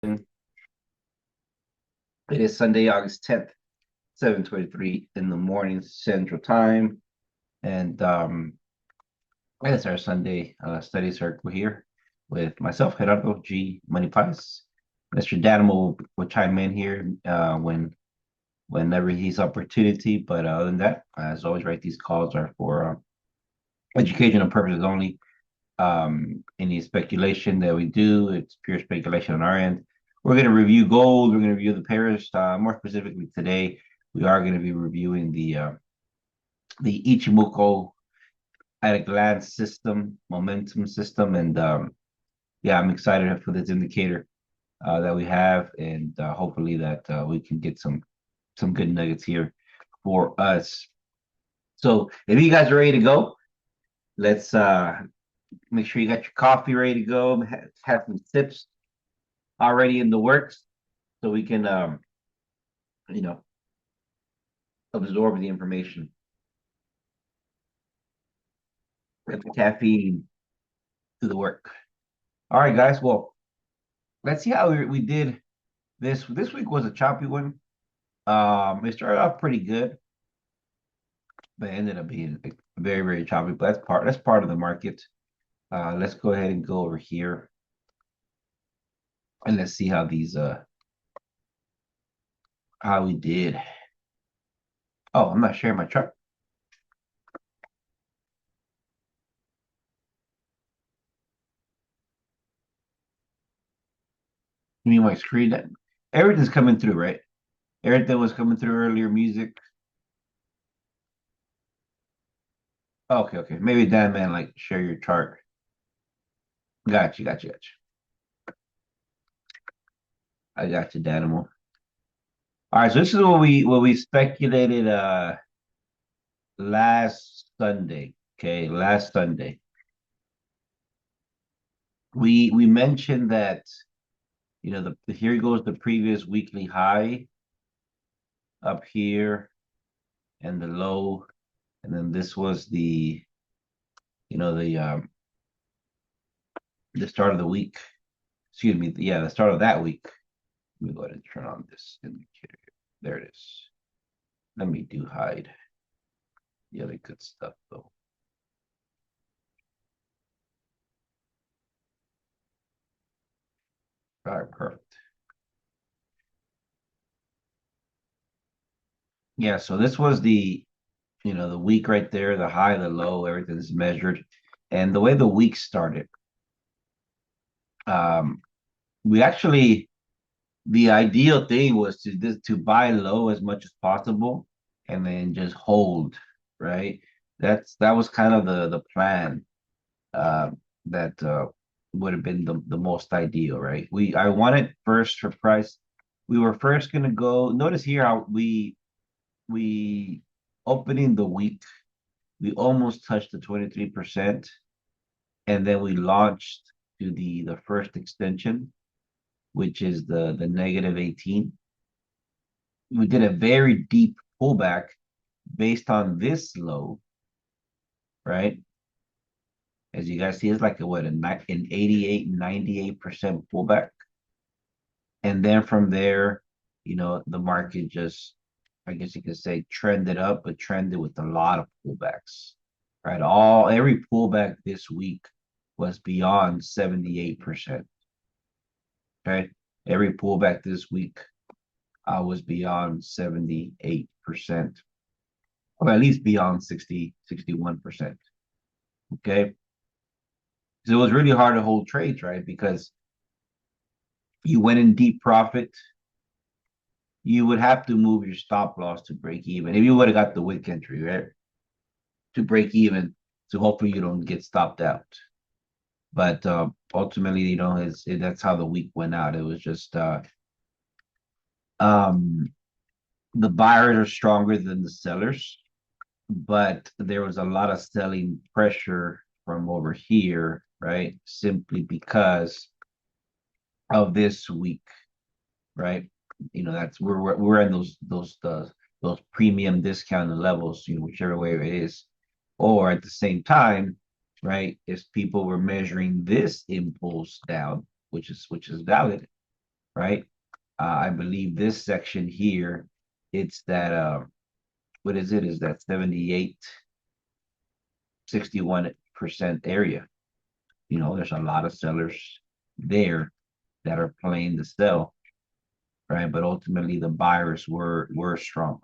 It is Sunday, August 10th, 7:23 in the morning Central Time. And it's our Sunday study circle here with myself, Gerardo G. Money Pies. Mr. Danimal will chime in here whenever he's opportunity. But other than that, as always, right, these calls are for educational purposes only. Any speculation that we do, it's pure speculation on our end. We're going to review gold. We're going to review the pairs. More specifically today, we are going to be reviewing the Ichimoku at a glance system, momentum system, and yeah, I'm excited for this indicator that we have, and hopefully that we can get some good nuggets here for us. So if you guys are ready to go, let's make sure you got your coffee ready to go. Have some tips already in the works, so we can you know absorb the information. Get the caffeine to the work. All right, guys. Well, let's see how we did this week. Was a choppy one. It started off pretty good, but it ended up being very choppy. But that's part of the market. Let's go ahead and go over here and let's see how these how we did. Oh, I'm not sharing my chart. You mean my screen? That everything's coming through, right? Everything was coming through earlier. Music. Okay. Maybe that man like share your chart. Got you. I got you, Danimal. All right, so this is what we speculated last Sunday. Okay, last Sunday. We mentioned that here goes the previous weekly high up here and the low, and then this was you know the start of the week. Excuse me, yeah, the start of that week. Let me go ahead and turn on this indicator. There it is. Let me do hide the other good stuff though. All right, perfect. Yeah, so this was the week right there, the high, the low, everything's measured. And the way the week started, um, we actually the ideal thing was to buy low as much as possible and then just hold, right? That was kind of the plan uh, that would have been the most ideal, right? I wanted first for price. We were first gonna go. Notice here how we opening the week, we almost touched the 23%, and then we launched to the first extension, which is the negative 18. We did a very deep pullback based on this low, right? As you guys see, it's like an 88, 98% pullback. And then from there, the market just, I guess you could say, trended up, but trended with a lot of pullbacks, right? Every pullback this week was beyond 78%. Okay. Every pullback this week was beyond 78%, or at least beyond 61%. Okay. So it was really hard to hold trades, right? Because you went in deep profit, you would have to move your stop loss to break even. If you would have got the wick entry, right? To break even, so hopefully you don't get stopped out. But ultimately, that's how the week went out. It was just um, the buyers are stronger than the sellers, but there was a lot of selling pressure from over here, right? Simply because of this week, right? That's we're in those premium discounted levels, whichever way it is. Or at the same time, right, if people were measuring this impulse down, which is valid, right? I believe this section here, it's that what is it? Is that 78, 61% area. There's a lot of sellers there that are playing to sell, right? But ultimately the buyers were strong,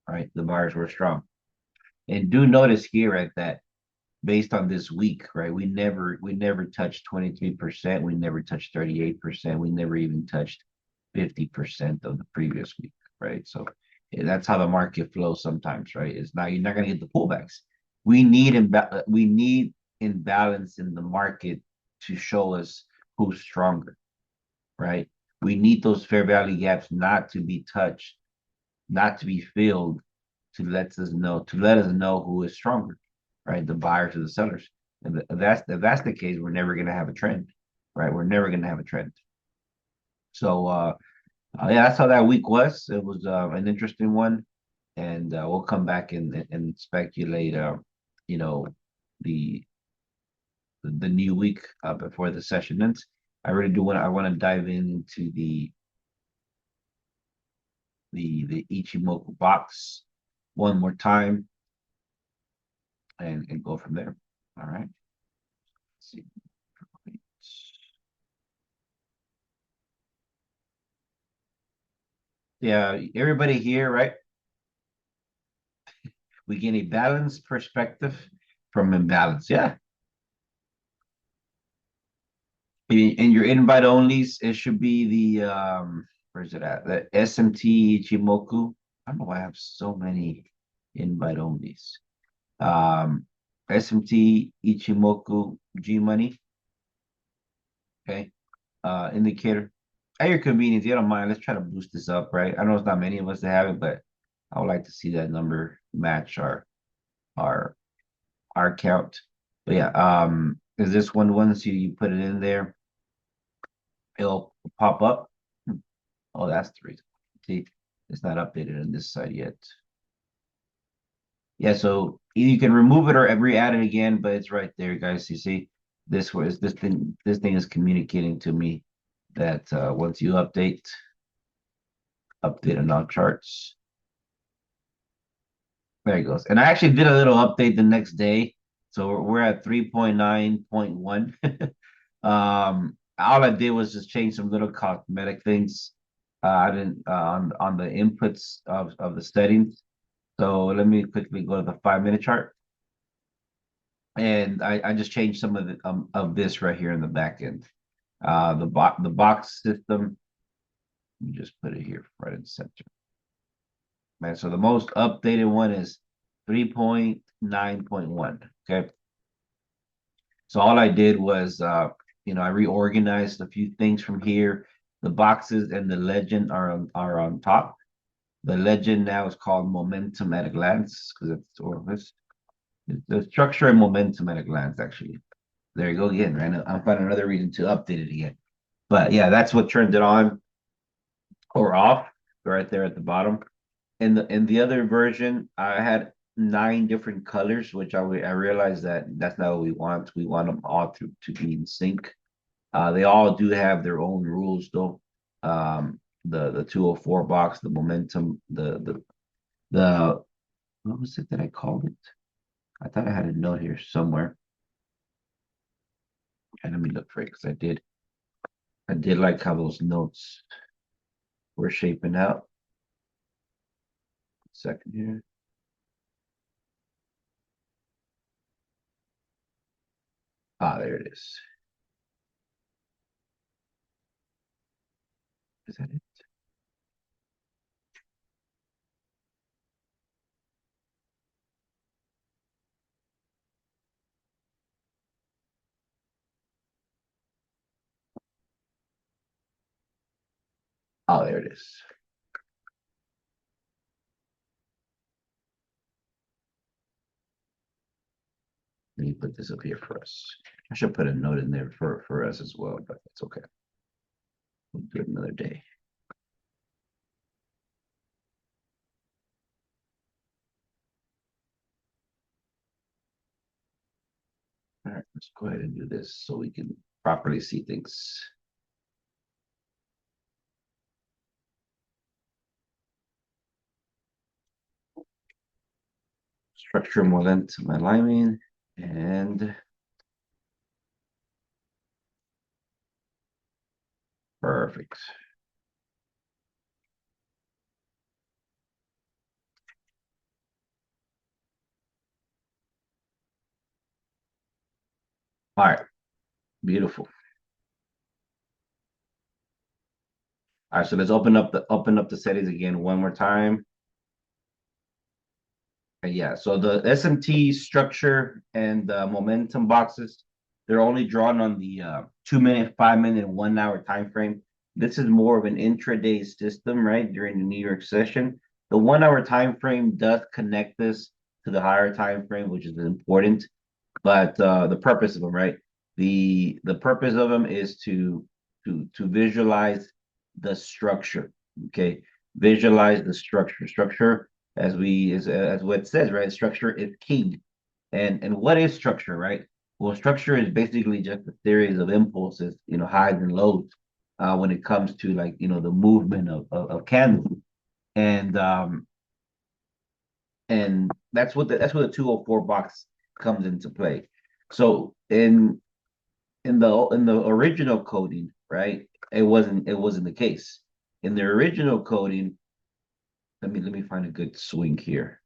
right? The buyers were strong. And do notice here, right, that based on this week, right, we never touched 23%, we never touched 38%, we never even touched 50% of the previous week, right? So that's how the market flows sometimes, right? It's not You're not going to get the pullbacks. We need imbalance in the market to show us who's stronger, right? We need those fair value gaps not to be touched, not to be filled, to let us know who is stronger, right? The buyers or the sellers. And if that's the case, we're never going to have a trend, right? We're never going to have a trend. So yeah, that's how that week was. It was an interesting one, and we'll come back and speculate. You know, the the new week before the session ends. I really do want. I want to dive into the Ichimoku box one more time and go from there. All right. Let's see. Yeah, everybody here, right? We gain a balanced perspective from imbalance. Yeah. In your invite onlys, it should be the where's it at? The SMT Ichimoku. I don't know why I have so many invite onlys. SMT Ichimoku G Money. Okay. Indicator. At your convenience, you don't mind. Let's try to boost this up, right? I know it's not many of us that have it, but I would like to see that number match our our count. But yeah, is this one once you put it in there, it'll pop up. Oh, that's the reason. See, it's not updated on this side yet. Yeah, so either you can remove it or re-add it again, but it's right there, guys. You see, this thing is communicating to me that once you update on all charts. There it goes. And I actually did a little update the next day. So we're at 3.9.1. All I did was just change some little cosmetic things. I didn't on the inputs of the settings. So let me quickly go to the 5 minute chart. And I just changed some of this right here in the back end. The box system, let me just put it here right in the center. Man, so the most updated one is 3.9.1. Okay. So all I did was I reorganized a few things from here. The boxes and the legend are on top. The legend now is called momentum at a glance because it's the structure and momentum at a glance, actually. There you go again, right? I'm finding another reason to update it again. But yeah, that's what turned it on or off right there at the bottom. In the other version, I had 9 different colors, which I realized that that's not what we want. We want them all to be in sync. They all do have their own rules though. The 204 box, the momentum, the what was it that I called it? I thought I had a note here somewhere. And let me look for it because I did like how those notes were shaping out. Second here. There it is. Is that it? There it is. Let me put this up here for us. I should put a note in there for us as well, but it's okay. We'll do it another day. All right, let's go ahead and do this so we can properly see things. structure, momentum, alignment, and perfect. All right, beautiful. All right, so let's open up the settings again one more time. Yeah, so the SMT structure and the momentum boxes, they're only drawn on the 2 minute, 5 minute, and 1 hour time frame. This is more of an intraday system, right? During the New York session. The 1 hour time frame does connect this to the higher time frame, which is important. But the purpose of them, right? The purpose of them is to visualize the structure. Okay, visualize the structure. Structure, as what it says, right? Structure is king. And what is structure, right? Well, structure is basically just a series of impulses, highs and lows, when it comes to, like, the movement of candles. And and that's where the 204 box comes into play. So in the original coding, right, it wasn't the case. In the original coding, let me find a good swing here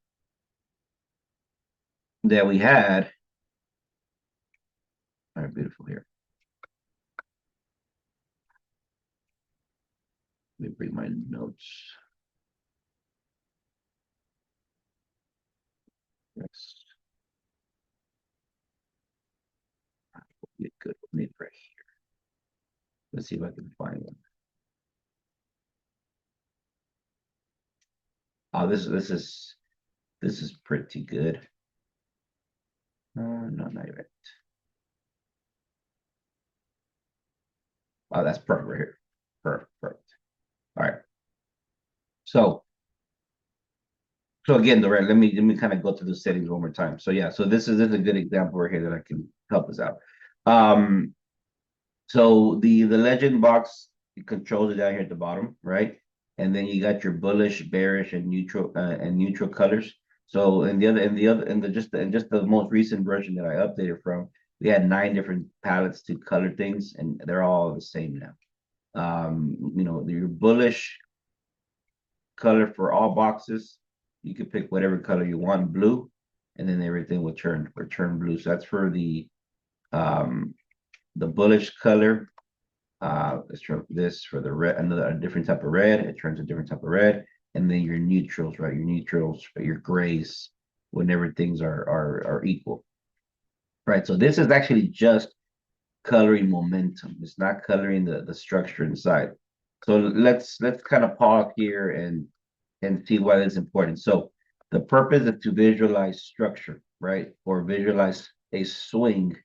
that we had. All right, beautiful here. Let me bring my notes. Yes, get good. Maybe right here. Let's see if I can find one. Oh, this is pretty good. No, not yet. Oh, that's perfect right here. Perfect, perfect. All right. So again, the right. Let me kind of go through the settings one more time. So yeah, so this is a good example right here that I can help us out. Um, so the legend box, it controls it down here at the bottom, right? And then you got your bullish, bearish, and neutral colors. So in the most recent version that I updated from, we had 9 different palettes to color things, and they're all the same now. Your bullish color for all boxes. You can pick whatever color you want, blue, and then everything will return blue. So that's for the bullish color. Let's try this for the red, another a different type of red. It turns a different type of red, and then your neutrals, right? Your neutrals, your grays, whenever things are equal, right? So this is actually just coloring momentum. It's not coloring the structure inside. So let's kind of pause here and see why that's important. So the purpose is to visualize structure, right? Or visualize a swing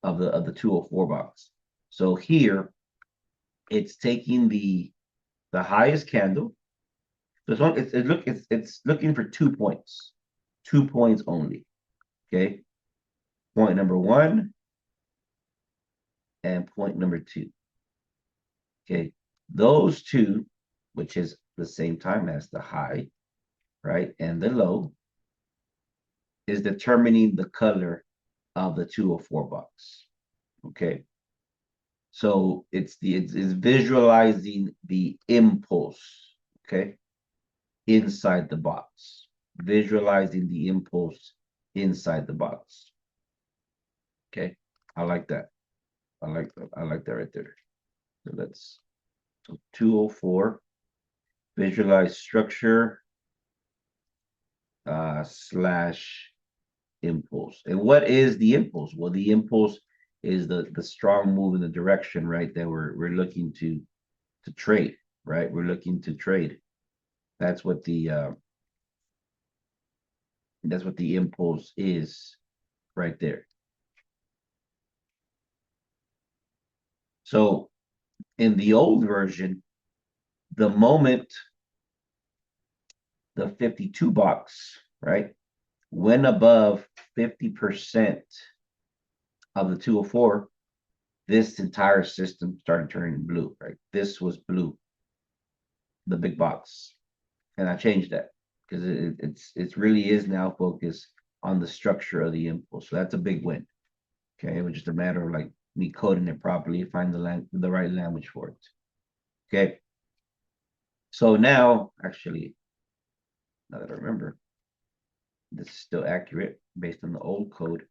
of the 204 box. So here it's taking the highest candle. So it's looking for 2 points. 2 points only. Okay. Point number one and point number two. Okay. Those two, which is the same time as the high, right? And the low, is determining the color of the 204 box. Okay. So it's visualizing the impulse, okay, inside the box. Visualizing the impulse inside the box. Okay. I like that. I like that right there. So 204, visualize structure slash impulse. And what is the impulse? Well, the impulse is the strong move in the direction, right? That we're looking to trade, right? We're looking to trade. That's what the impulse is right there. So in the old version, the moment the 52 box, right, went above 50% of the 204, this entire system started turning blue, right? This was blue, the big box. And I changed that because it really is now focused on the structure of the impulse. So that's a big win. Okay, it was just a matter of like me coding it properly, find the right language for it. Okay. So now, actually, now that I remember, this is still accurate based on the old code.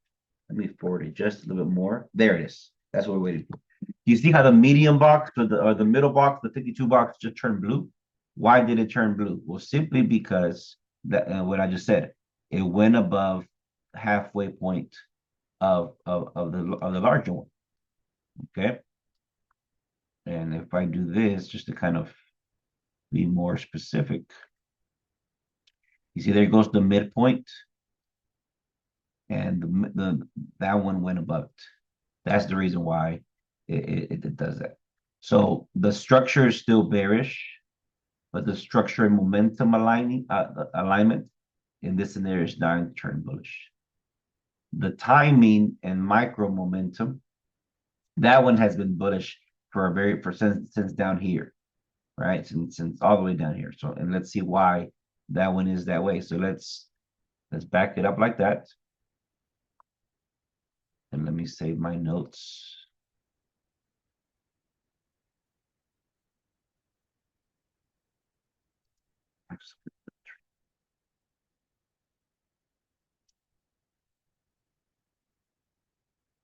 Let me forward it just a little bit more. There it is. That's what we're waiting for. You see how the medium box or the middle box, the 52 box, just turned blue? Why did it turn blue? Well, simply because that what I just said, it went above halfway point of the larger one. Okay. And if I do this, just to kind of be more specific, you see there goes the midpoint, and that one went above it. That's the reason why it does that. So the structure is still bearish, but the structure and momentum alignment in this scenario is now to turn bullish. The timing and micro momentum, that one has been bullish for since down here, right? Since all the way down here. So and let's see why that one is that way. So let's back it up like that. And let me save my notes.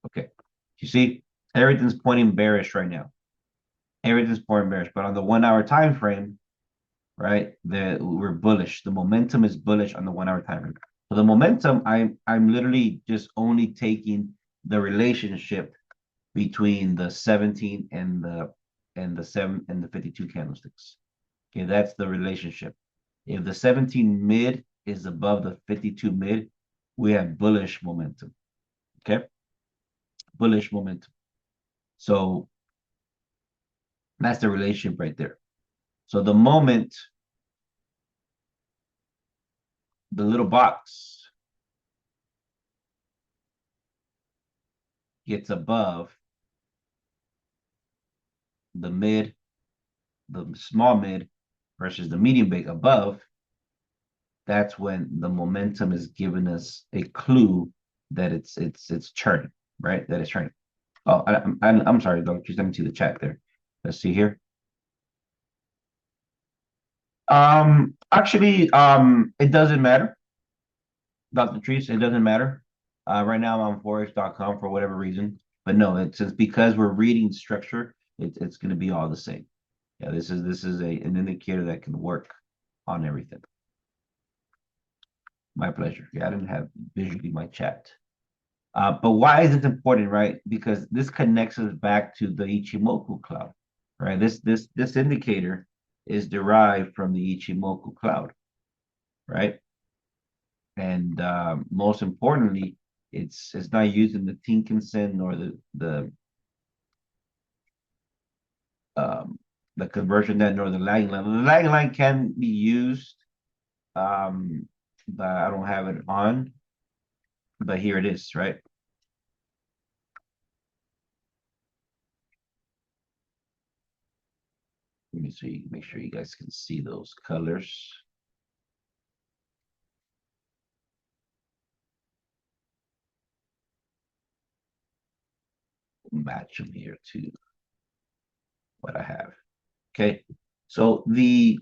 Okay. You see, everything's pointing bearish right now. Everything's pointing bearish, but on the 1 hour time frame, right? We're bullish. The momentum is bullish on the 1 hour time frame. So the momentum, I'm literally just only taking the relationship between the 17 and the 7 and the 52 candlesticks. Okay, that's the relationship. If the 17 mid is above the 52 mid, we have bullish momentum. Okay, bullish momentum. So that's the relationship right there. So the moment the little box gets above the mid, the small mid versus the medium big above, that's when the momentum is giving us a clue that it's turning, right? That it's turning. Oh, I'm sorry, though. Just let me see the chat there. Let's see here. Actually, it doesn't matter. Dr. Treese, it doesn't matter. Right now I'm on forex.com for whatever reason. But no, it's because we're reading structure, it's gonna be all the same. Yeah, this is an indicator that can work on everything. My pleasure. Yeah, I didn't have visually my chat. But why is it important, right? Because this connects us back to the Ichimoku cloud, right? This indicator is derived from the Ichimoku cloud, right? And most importantly, it's not using the Tinkinson nor the conversion net nor the lagging line. The lagging line can be used, but I don't have it on. But here it is, right? Let me see, make sure you guys can see those colors. Match them here to what I have. Okay, so the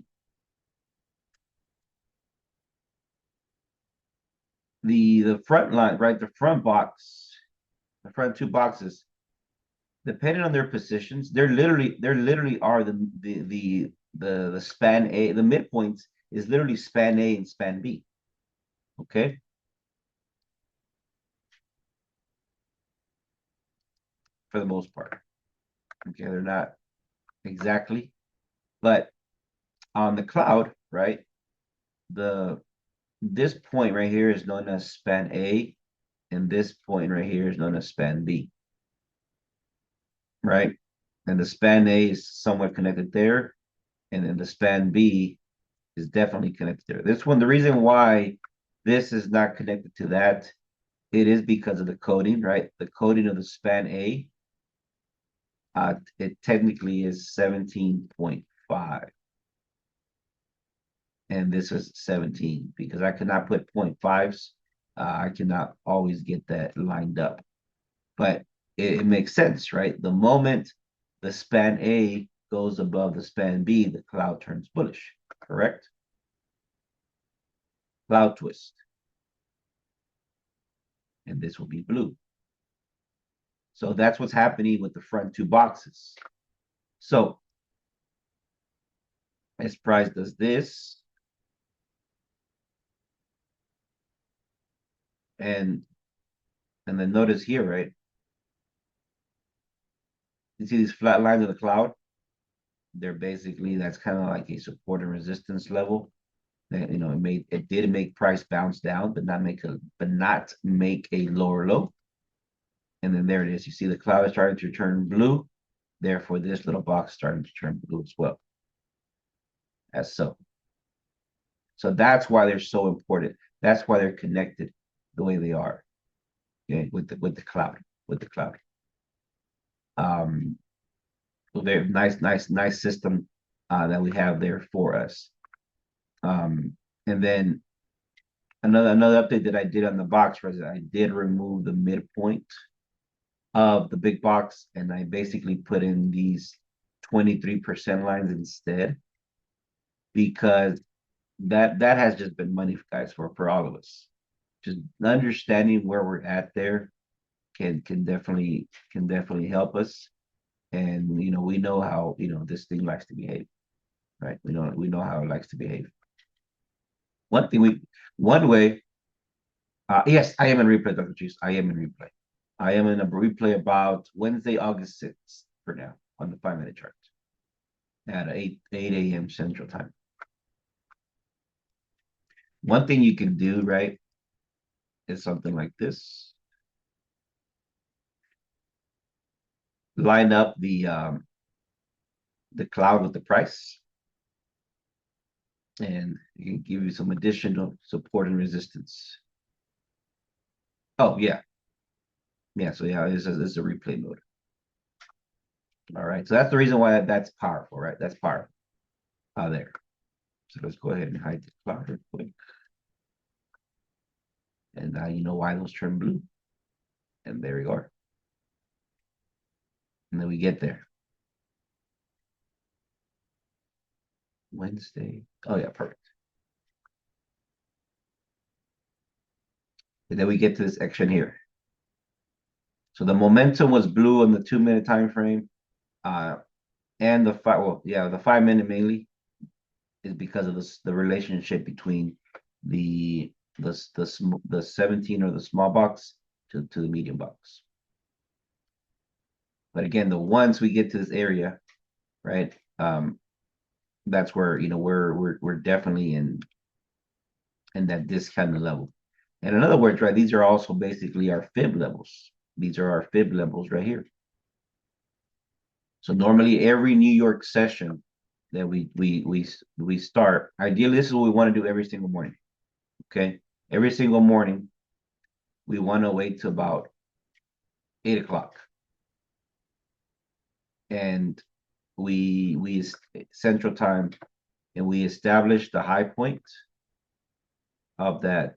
front line, right? The front box, the front two boxes, depending on their positions, they're literally are the span A, the midpoints is literally span A and span B. Okay. For the most part. Okay, they're not exactly, but on the cloud, right? This point right here is known as span A, and this point right here is known as span B, right? And the span A is somewhat connected there, and then the span B is definitely connected there. This one, the reason why this is not connected to that, it is because of the coding, right? The coding of the span A, it technically is 17.5. And this is 17 because I could not put 0.5s I cannot always get that lined up, but it makes sense, right? The moment the span A goes above the span B, the cloud turns bullish, correct? Cloud twist, and this will be blue. So that's what's happening with the front two boxes. So as price does this, and then notice here, right? You see these flat lines of the cloud? They're basically, that's kind of like a support and resistance level. That, it did make price bounce down, but not make a lower low. And then there it is. You see the cloud is starting to turn blue. Therefore, this little box starting to turn blue as well. As so. So that's why they're so important. That's why they're connected the way they are. Okay, with the cloud. So very nice system that we have there for us. And then another update that I did on the box was I did remove the midpoint of the big box, and I basically put in these 23% lines instead, because that has just been money, guys, for all of us. Just understanding where we're at there can definitely help us. And we know how this thing likes to behave, right? We know how it likes to behave. One way. Yes, I am in replay, Dr. Cheese. I am in replay. I am in a replay about Wednesday, August 6th for now on the 5-minute chart at 8 a.m. Central Time. One thing you can do, right, is something like this. Line up the cloud with the price, and it can give you some additional support and resistance. Oh, yeah. Yeah, so yeah, this is a replay mode. All right, so that's the reason why that's powerful, right? That's powerful. There. So let's go ahead and hide the cloud real quick. And now you know why those turn blue. And there we are. And then we get there. Wednesday. Oh, yeah, perfect. And then we get to this action here. So the momentum was blue on the 2-minute time frame. And the 5-minute mainly is because of the relationship between the 17 or the small box to the medium box. But again, once we get to this area, right? That's where we're definitely in that discounted level. And in other words, right, these are also basically our fib levels. These are our fib levels right here. So normally every New York session that we start, ideally this is what we want to do every single morning. Okay, every single morning we want to wait to about 8 o'clock, and we Central Time, and we establish the high point of that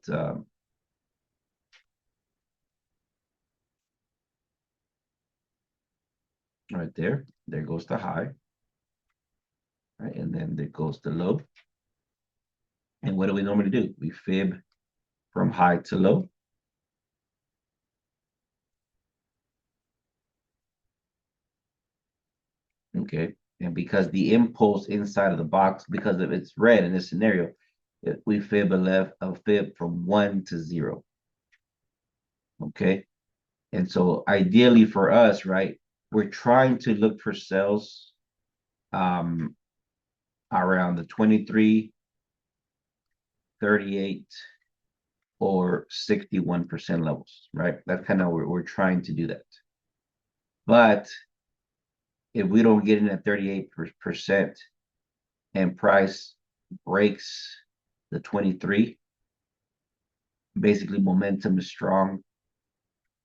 right there. There goes the high, right, and then there goes the low. And what do we normally do? We fib from high to low. Okay, and because the impulse inside of the box, because of it's red in this scenario, we fib a fib from 1 to 0. Okay, and so ideally for us, right, we're trying to look for sales around the 23, 38, or 61% levels, right? That's kind of where we're trying to do that. But if we don't get in at 38% and price breaks the 23, basically momentum is strong,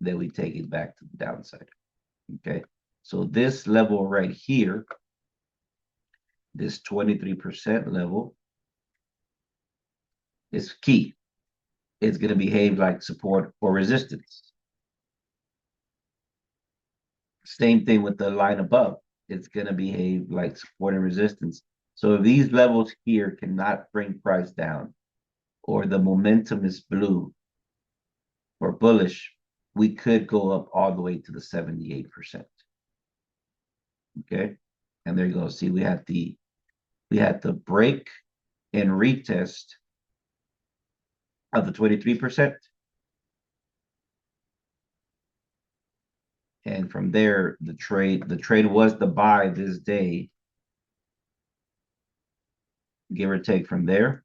then we take it back to the downside. Okay, so this level right here, this 23% level, is key. it's going to behave like support or resistance. Same thing with the line above. It's going to behave like support and resistance. So if these levels here cannot bring price down, or the momentum is blue or bullish, we could go up all the way to the 78%. Okay. And there you go. See, we had the break and retest of the 23%. And from there, the trade was the buy this day, give or take from there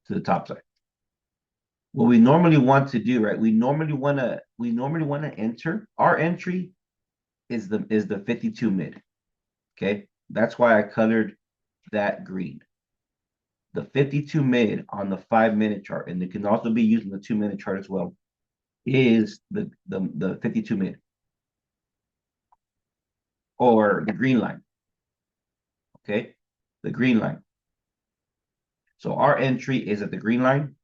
to the top side. What we normally want to do, right? We normally want to enter. Our entry is the 52 mid. Okay. That's why I colored that green. The 52 mid on the 5-minute chart, and it can also be used in the 2-minute chart as well, is the 52 mid or the green line. Okay. The green line. So our entry is at the green line,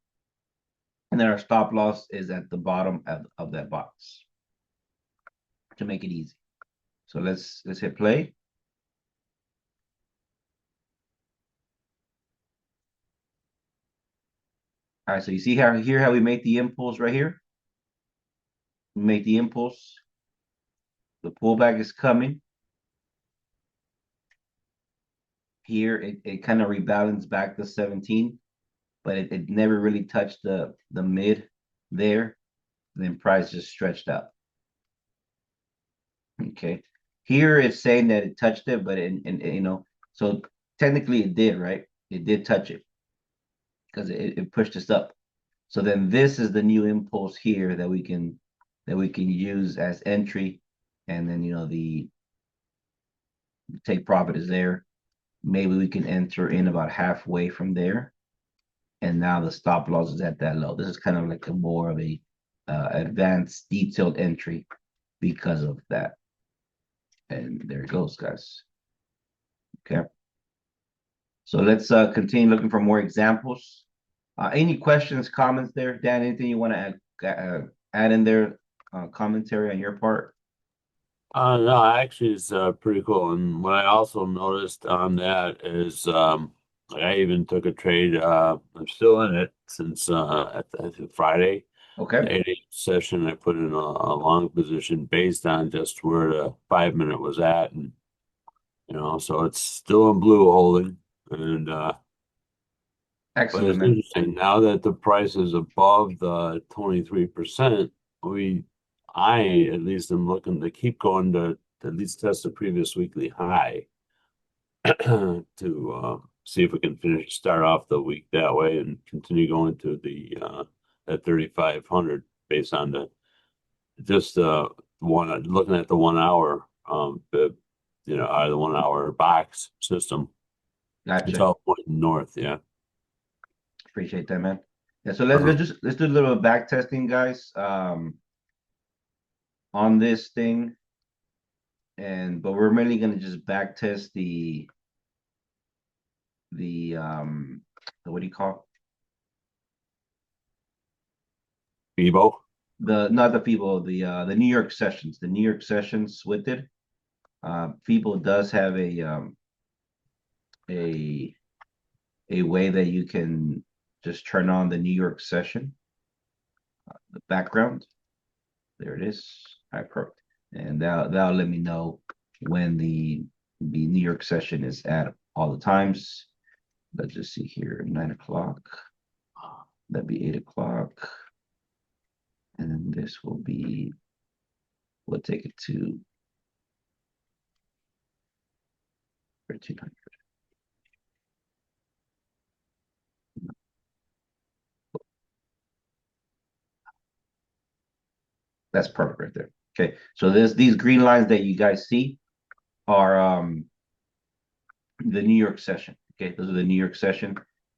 and then our stop loss is at the bottom of that box to make it easy. So let's hit play. All right, so you see how we make the impulse right here? We make the impulse. The pullback is coming. Here, it kind of rebalanced back to 17, but it never really touched the mid there. And then price just stretched out. Okay. Here it's saying that it touched it, but so technically it did, right? It did touch it because it pushed us up. So then this is the new impulse here that we can use as entry, and then the take profit is there. Maybe we can enter in about halfway from there, and now the stop loss is at that low. This is kind of like a more of a advanced detailed entry because of that. And there it goes, guys. Okay. So let's continue looking for more examples. Any questions, comments there, Dan? Anything you want to add in there? Commentary on your part? No, actually, it's pretty cool. And what I also noticed on that is, like I even took a trade. I'm still in it since I think Friday, Okay. the 8 session. I put in a long position based on just where the 5-minute was at, and so it's still in blue holding. And but Excellent, it's man. interesting now that the price is above the 23%. I at least am looking to keep going to at least test the previous weekly high to see if we can start off the week that way and continue going to the at 3,500 based on the just one looking at the 1 hour out of the 1 hour box system. It's Gotcha. all pointing north, yeah. Appreciate that, man. Yeah. So let's do a little back testing, guys. On this thing, but we're mainly gonna just back test the what do you call Bebo. the not the people the New York sessions, the New York sessions with it. People does have a a way that you can just turn on the New York session, the background. There it is. All right, perfect. And that'll let me know when the New York session is at all the times. Let's just see here, 9 o'clock. That'd be 8 o'clock. And then this will be, we'll take it to 1300. That's perfect right there. Okay, so these green lines that you guys see are the New York session. Okay, those are the New York session.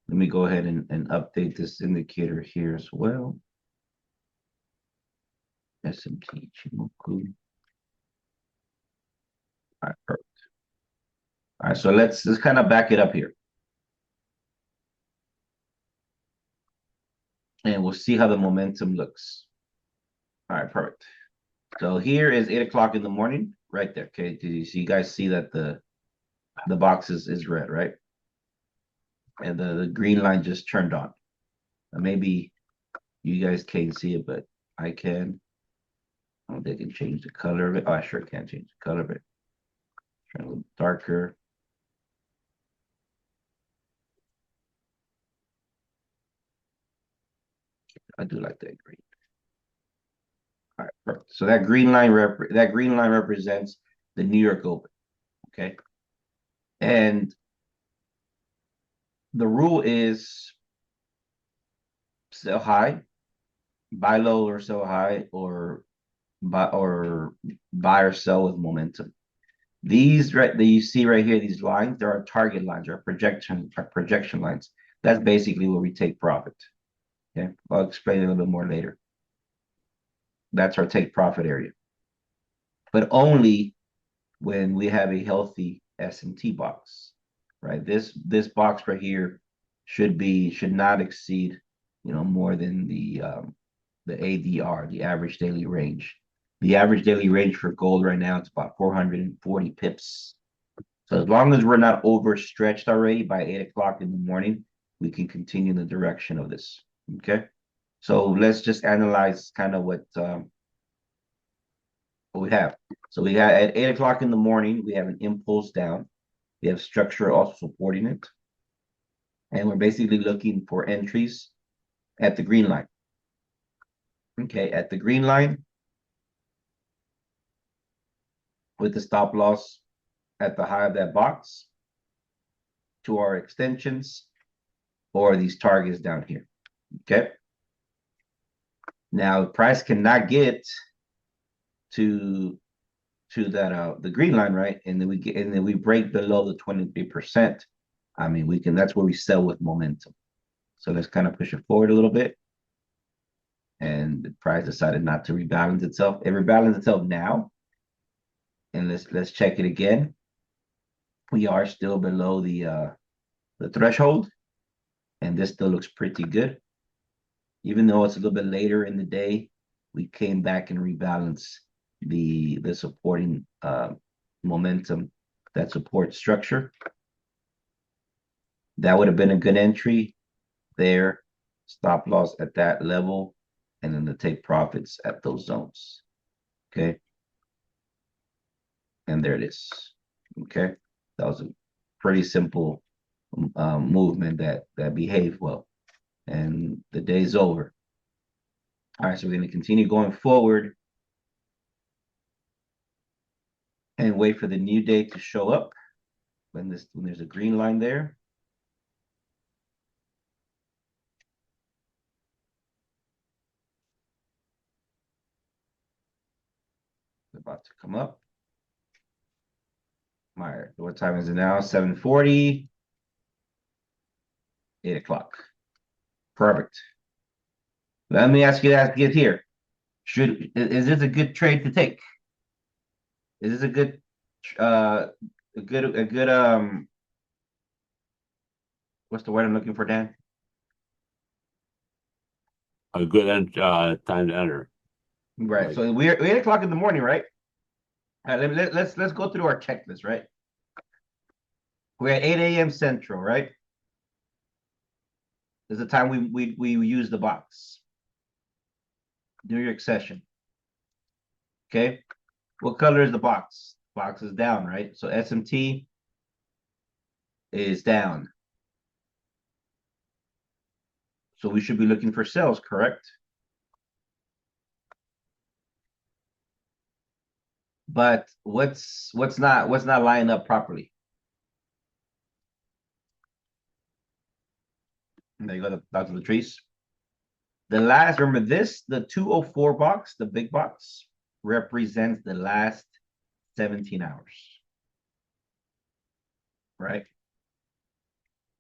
Let me go ahead and update this indicator here as well. SMT Chimoku. All right, perfect. All right, so let's kind of back it up here. and we'll see how the momentum looks. All right, perfect. So here is 8 o'clock in the morning, right there. Okay, do you guys see that the box is red, right? And the green line just turned on. Maybe you guys can't see it, but I can. Oh, they can change the color of it. Oh, I sure can change the color of it. Turn a little darker. I do like that green. All right, perfect. So that green line represents the New York Open. Okay, and the rule is sell high, buy low or sell high, or buy or sell with momentum. These right that you see right here, these lines, there are target lines or projection lines. That's basically where we take profit. Okay, I'll explain it a little bit more later. That's our take profit area, but only when we have a healthy S&T box, right? This box right here should not exceed, more than the ADR, the average daily range. The average daily range for gold right now is about 440 pips. So as long as we're not overstretched already by 8 o'clock in the morning, we can continue in the direction of this. Okay. So let's just analyze kind of what we have. So we got at 8 o'clock in the morning, we have an impulse down. We have structure also supporting it. And we're basically looking for entries at the green line. Okay, at the green line with the stop loss at the high of that box to our extensions or these targets down here. Okay. Now, price cannot get to that the green line, right? And then we break below the 23%. I mean, that's where we sell with momentum. So let's kind of push it forward a little bit. And the price decided not to rebalance itself. It rebalanced itself now. And let's check it again. We are still below the threshold, and this still looks pretty good. Even though it's a little bit later in the day, we came back and rebalanced the supporting momentum that supports structure. That would have been a good entry there. Stop loss at that level, and then to take profits at those zones. Okay. And there it is. Okay. That was a pretty simple movement that behaved well. And the day's over. All right, so we're going to continue going forward and wait for the new day to show up when there's a green line there. It's about to come up. All right, what time is it now? 7:40. 8 o'clock. Perfect. Let me ask you that get here. Is this a good trade to take? Is this a good what's the word I'm looking for, Dan? A good time to enter. Right. So we're 8 o'clock in the morning, right? All right, let's go through our checklist, right? We're at 8 a.m. Central, right? This is the time we use the box. New York session. Okay. What color is the box? Box is down, right? So SMT is down. So we should be looking for sales, correct? But what's not lining up properly? There you go, Dr. Latrice. Remember this, the 204 box, the big box, represents the last 17 hours, right?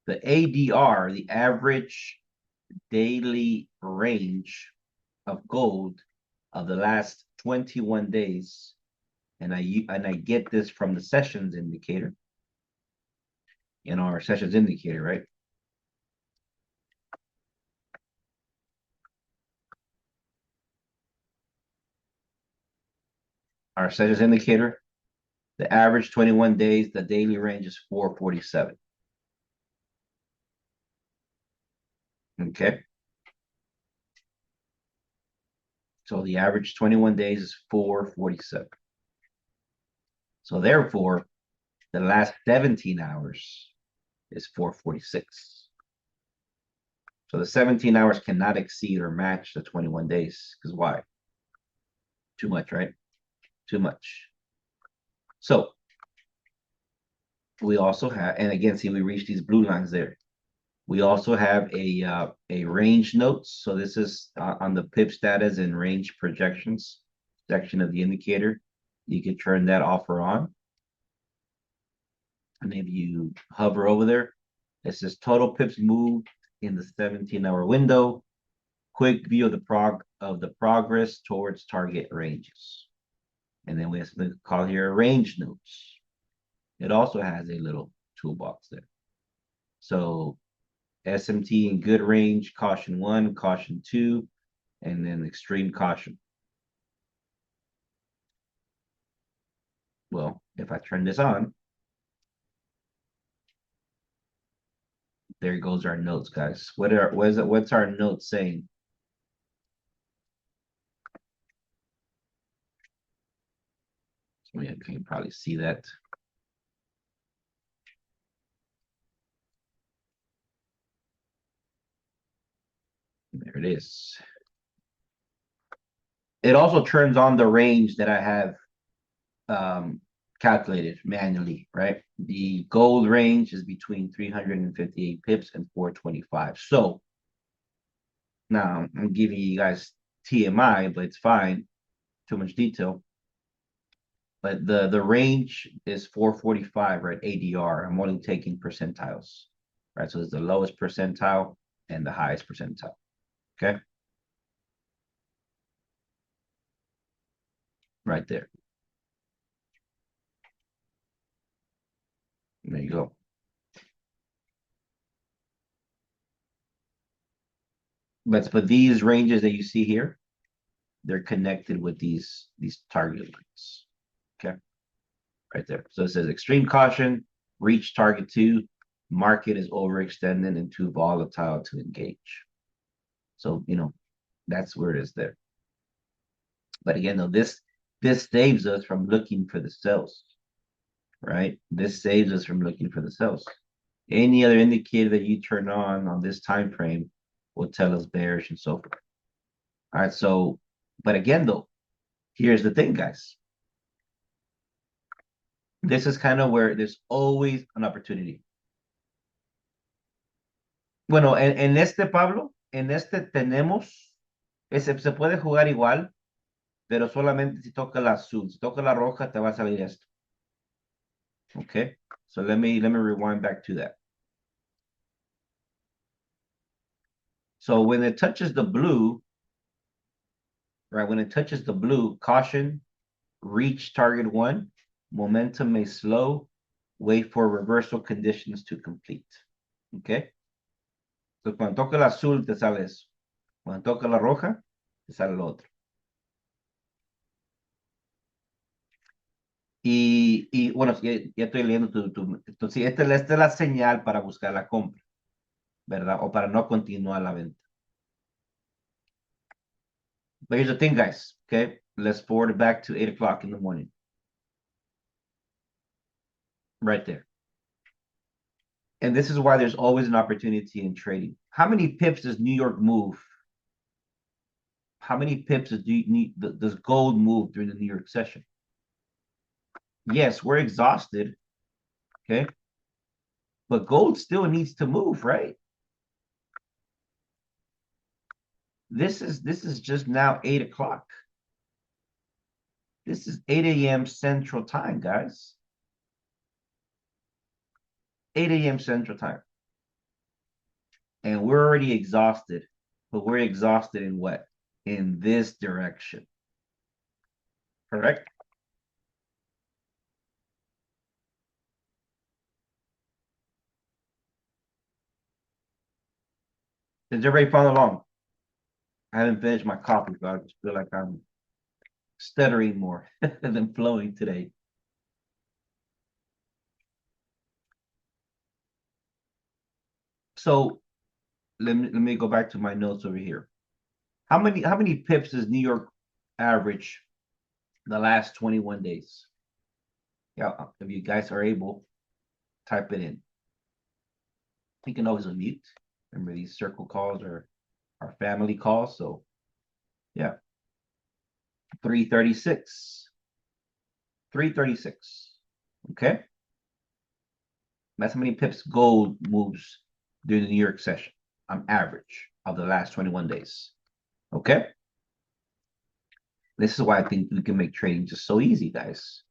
The ADR, the average daily range of gold of the last 21 days, and I get this from the sessions indicator, in our sessions indicator, right? our sessions indicator. The average 21 days, the daily range is 447. Okay. So the average 21 days is 447. So therefore, the last 17 hours is 446. So the 17 hours cannot exceed or match the 21 days. Because why? Too much, right? Too much. So we also have, and again, see, we reach these blue lines there. We also have a range notes. So this is on the pip status and range projections section of the indicator. You can turn that off or on. And if you hover over there, it says total pips moved in the 17-hour window. Quick view of the progress towards target ranges. And then we have something called here range notes. It also has a little toolbox there. So SMT in good range, caution 1, caution 2, and then extreme caution. Well, if I turn this on, there goes our notes, guys. What's our notes saying? So yeah, you can probably see that. There it is. It also turns on the range that I have calculated manually, right? The gold range is between 358 pips and 425. So now I'm giving you guys TMI, but it's fine. Too much detail. But the range is 445, right? ADR. I'm only taking percentiles, right? So it's the lowest percentile and the highest percentile. Okay. Right there. There you go. But these ranges that you see here, they're connected with these target lines. Okay. Right there. So it says extreme caution, reach target 2, market is overextended and too volatile to engage. So, that's where it is there. But again, though, this saves us from looking for the sells, right? This saves us from looking for the sells. Any other indicator that you turn on this time frame will tell us bearish and so forth. All right, so, but again, though, here's the thing, guys. This is kind of where there's always an opportunity. Bueno, en este, Pablo, en este tenemos, se puede jugar igual, pero solamente si toca la azul. Si toca la roja, te va a salir esto. Okay, so let me rewind back to that. So when it touches the blue, right, when it touches the blue, caution, reach target 1, momentum may slow, wait for reversal conditions to complete. Okay, so cuando toca el azul, te sale eso. Cuando toca la roja, te sale lo otro. Y bueno, ya estoy leyendo entonces, esta es la señal para buscar la compra, ¿verdad? O para no continuar la venta. But here's the thing, guys, okay? Let's forward it back to 8 o'clock in the morning. Right there. And this is why there's always an opportunity in trading. How many pips does New York move? How many pips does gold move during the New York session? Yes, we're exhausted, okay? But gold still needs to move, right? This is just now 8 o'clock. This is 8 a.m. Central Time, guys. 8 a.m. Central Time. And we're already exhausted. But we're exhausted in what? In this direction. Correct? Did everybody follow along? I haven't finished my coffee, so I just feel like I'm stuttering more than flowing today. So let me go back to my notes over here. How many pips does New York average the last 21 days? Yeah, if you guys are able, type it in. You can always unmute. Remember, these circle calls are our family calls. So yeah, 336. 336. Okay. That's how many pips gold moves during the New York session on average of the last 21 days. Okay. This is why I think we can make trading just so easy, guys.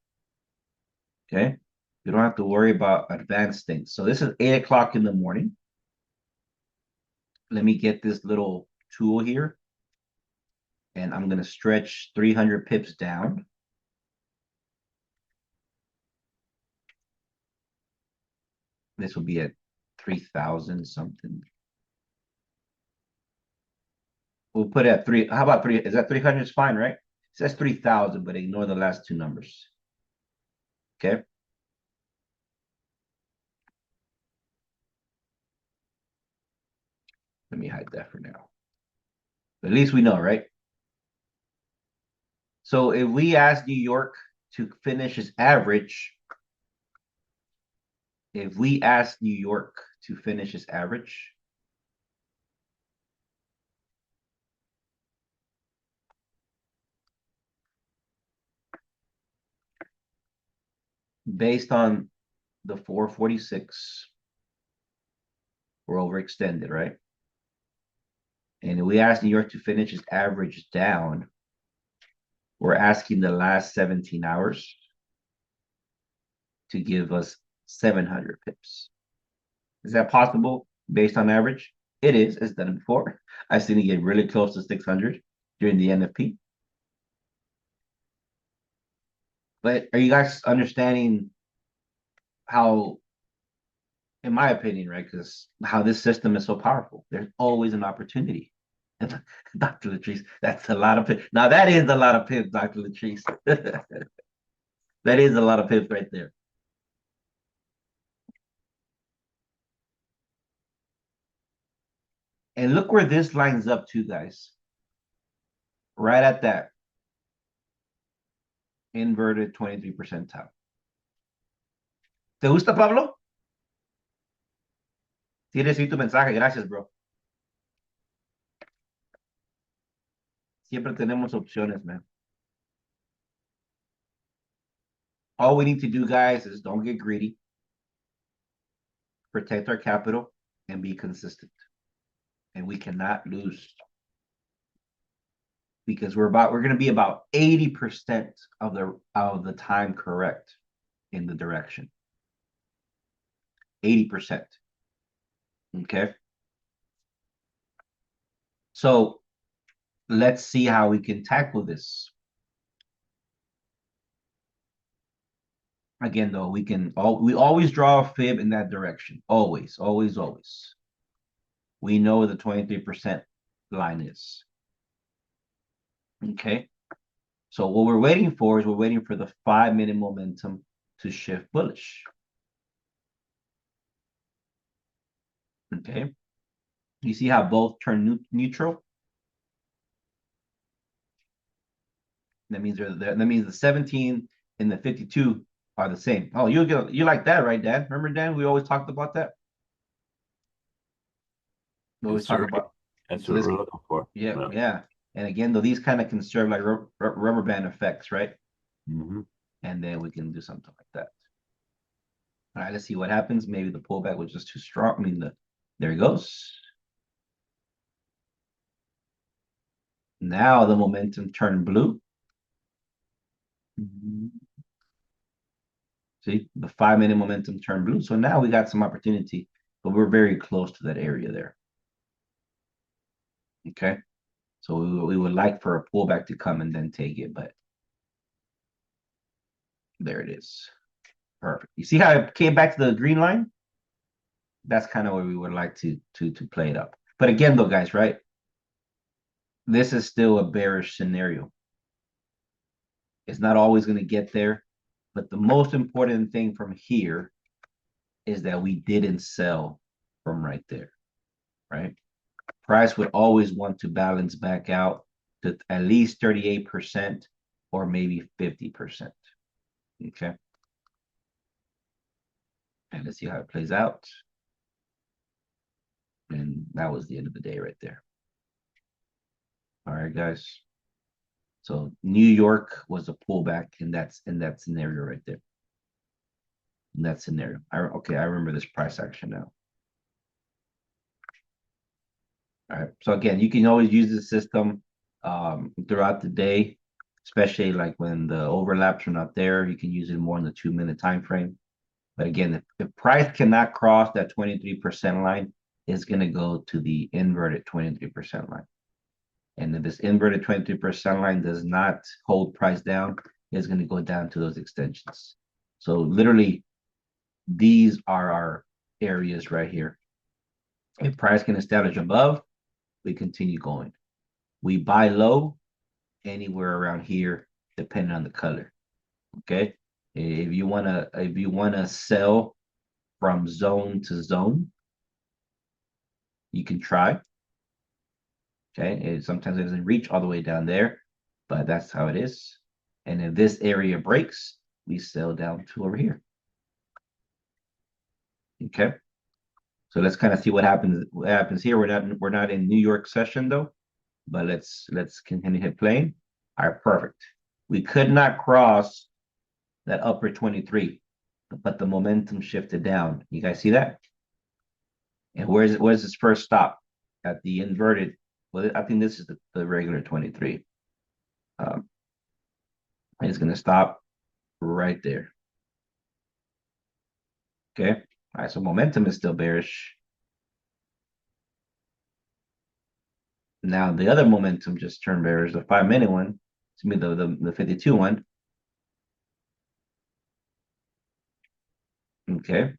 Okay. You don't have to worry about advanced things. So this is 8 o'clock in the morning. Let me get this little tool here. And I'm going to stretch 300 pips down. This will be at 3,000 something. We'll put it at 3. How about 3? Is that 300 is fine, right? It says 3,000, but ignore the last two numbers. Okay. Let me hide that for now. But at least we know, right? So if we ask New York to finish its average, if we ask New York to finish its average, based on the 446, we're overextended, right? And if we ask New York to finish its average down, we're asking the last 17 hours to give us 700 pips. Is that possible based on average? It is. It's done it before. I've seen it get really close to 600 during the NFP. But are you guys understanding how, in my opinion, right? Because how this system is so powerful. There's always an opportunity. Dr. Latrice, that's a lot of pips. Now that is a lot of pips, Dr. Latrice. That is a lot of pips right there. And look where this lines up to, guys. Right at that inverted 23 percentile. ¿Te gusta, Pablo? Sí, recibí tu mensaje. Gracias, bro. Siempre tenemos opciones, man. All we need to do, guys, is don't get greedy, protect our capital, and be consistent. And we cannot lose because we're going to be about 80% of the time correct in the direction. 80%. Okay. So let's see how we can tackle this. Again, though, we always draw a fib in that direction. Always, always, always. We know where the 23% line is. Okay. So what we're waiting for is we're waiting for the 5-minute momentum to shift bullish. Okay. You see how both turn neutral? That means that means the 17 and the 52 are the same. Oh, you like that, right, Dan? Remember, Dan? We always talked about that. We always talk about. That's So what this, we're looking for. yeah. And again, though, these kind of can serve like rubber band effects, right? Mm-hmm. And then we can do something like that. All right, let's see what happens. Maybe the pullback was just too strong. I mean, there it goes. Now the momentum turned blue. See, the 5-minute momentum turned blue. So now we got some opportunity, but we're very close to that area there. Okay. So we would like for a pullback to come and then take it, but there it is. Perfect. You see how it came back to the green line? That's kind of where we would like to play it up. But again, though, guys, right? This is still a bearish scenario. It's not always going to get there. But the most important thing from here is that we didn't sell from right there, right? Price would always want to balance back out to at least 38% or maybe 50%. Okay. And let's see how it plays out. And that was the end of the day right there. All right, guys. So New York was a pullback in that scenario right there. In that scenario. Okay, I remember this price action now. All right. So again, you can always use the system throughout the day, especially like when the overlaps are not there. You can use it more in the 2 minute time frame. But again, if price cannot cross that 23% line, it's going to go to the inverted 23% line. And if this inverted 23% line does not hold price down, it's going to go down to those extensions. So literally, these are our areas right here. If price can establish above, we continue going. We buy low anywhere around here, depending on the color. Okay. If you wanna sell from zone to zone, you can try. Okay. Sometimes it doesn't reach all the way down there, but that's how it is. And if this area breaks, we sell down to over here. Okay. So let's kind of see what happens. What happens here? We're not in New York session though, but let's continue hit playing. All right, perfect. We could not cross that upper 23, but the momentum shifted down. You guys see that? And where's this first stop? At the inverted. Well, I think this is the regular 23. Um, it's gonna stop right there. Okay. All right. So momentum is still bearish. Now the other momentum just turned bearish. The 5 minute one. To me, the 52 one. Okay.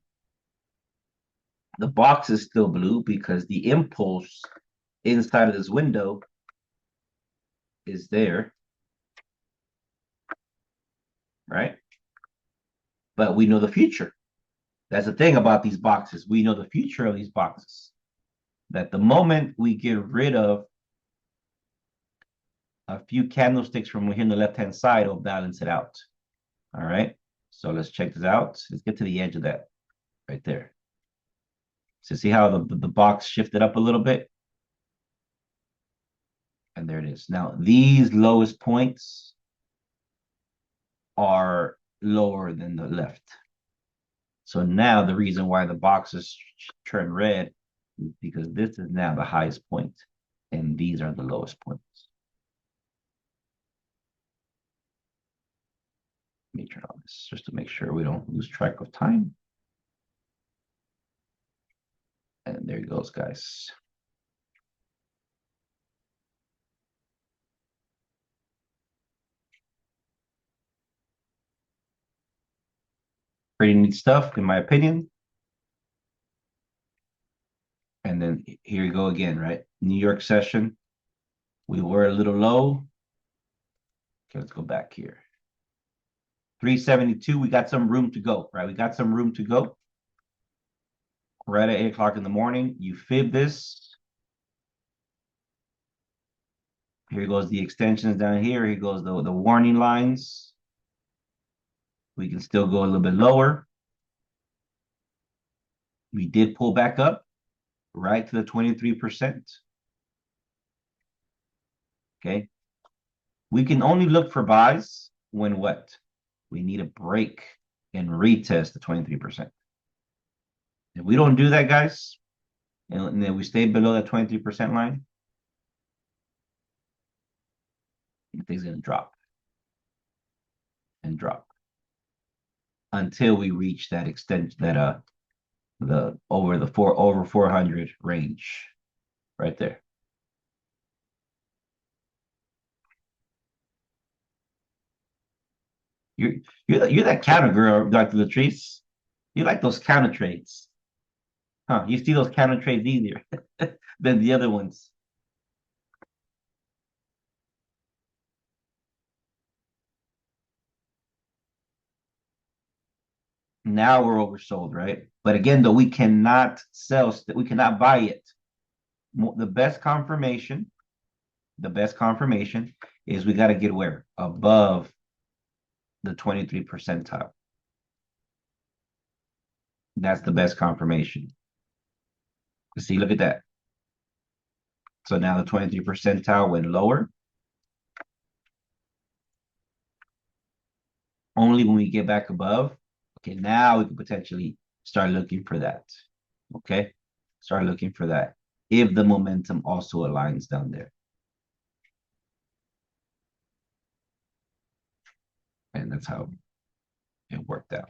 The box is still blue because the impulse inside of this window is there, right? But we know the future. That's the thing about these boxes. We know the future of these boxes. That the moment we get rid of a few candlesticks from here on the left-hand side, it'll balance it out. All right. So let's check this out. Let's get to the edge of that right there. So see how the box shifted up a little bit? And there it is. Now, these lowest points are lower than the left. So now the reason why the boxes turn red is because this is now the highest point, and these are the lowest points. Let me turn on this just to make sure we don't lose track of time. And there it goes, guys. Pretty neat stuff, in my opinion. And then here you go again, right? New York session. We were a little low. Okay, let's go back here. 372, we got some room to go, right? We got some room to go. Right at 8 o'clock in the morning. You fib this. Here goes the extensions down here. Here goes the warning lines. We can still go a little bit lower. We did pull back up right to the 23%. Okay. We can only look for buys when what? We need a break and retest the 23%. If we don't do that, guys, and then we stay below that 23% line, things gonna drop and drop until we reach that extent that the over 400 range right there. You're that counter girl, Dr. Latrice. You like those counter trades. Huh? You see those counter trades easier than the other ones. now we're oversold, right? But again, though, we cannot sell, we cannot buy it. The best confirmation, the best confirmation is we got to get where? Above the 23 percentile. That's the best confirmation. See, look at that. So now the 23 percentile went lower. Only when we get back above, okay, now we can potentially start looking for that. Okay, start looking for that if the momentum also aligns down there. And that's how it worked out.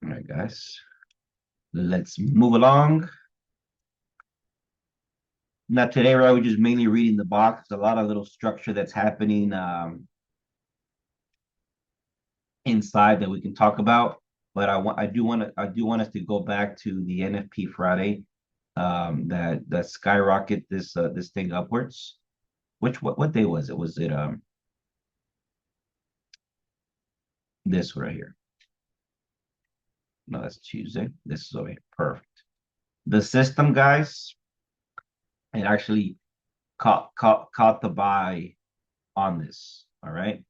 All right, guys, let's move along. Now today, right, we're just mainly reading the box. A lot of little structure that's happening inside that we can talk about. But I do want us to go back to the NFP Friday that skyrocket this thing upwards. What day was it? Was it this right here? No, that's Tuesday. This is over here. Perfect. The system, guys, it actually caught the buy on this. All right.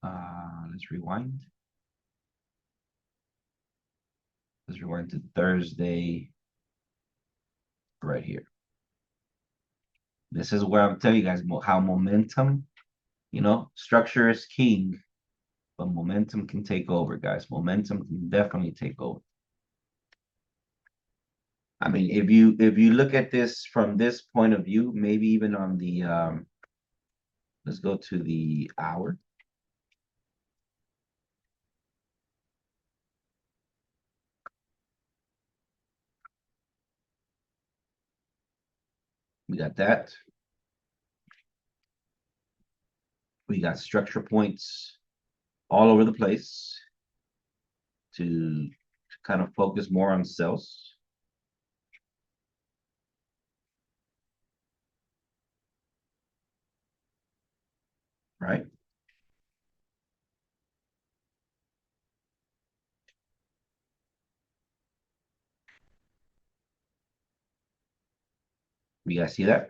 Let's rewind. Let's rewind to Thursday right here. This is where I'm telling you guys how momentum, structure is king, but momentum can take over, guys. Momentum can definitely take over. I mean, if you look at this from this point of view, maybe even on the let's go to the hour. We got that. We got structure points all over the place to kind of focus more on cells. Right? You guys see that?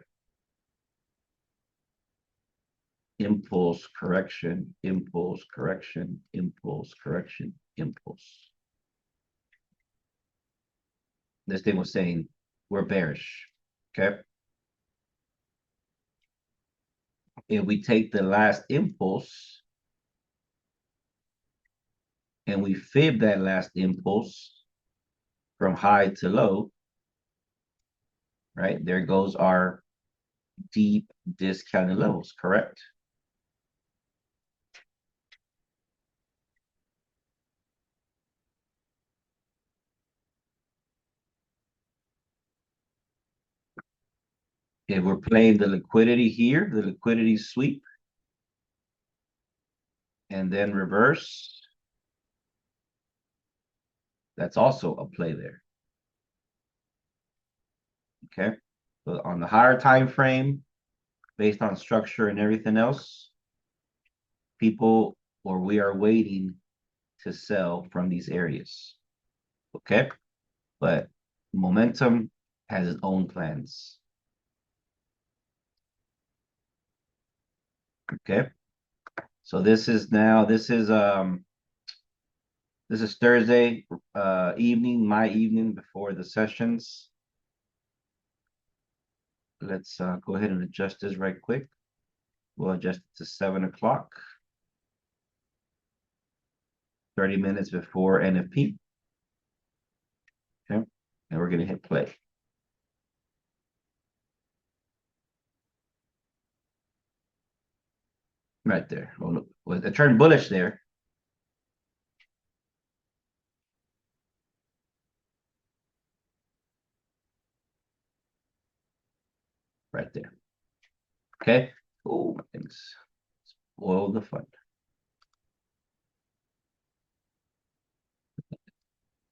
Impulse, correction, impulse, correction, impulse, correction, impulse. This thing was saying we're bearish. Okay. If we take the last impulse and we fib that last impulse from high to low, right? There goes our deep discounted levels, correct? If we're playing the liquidity here, the liquidity sweep, and then reverse, that's also a play there. Okay. So on the higher time frame, based on structure and everything else, people or we are waiting to sell from these areas. Okay. But momentum has its own plans. Okay. So this is Thursday evening, my evening before the sessions. Let's go ahead and adjust this right quick. We'll adjust it to 7 o'clock. 30 minutes before NFP. Okay. And we're gonna hit play. Right there. Oh, look, it turned bullish there. Right there. Okay. Oh, my goodness. Spoil the fun.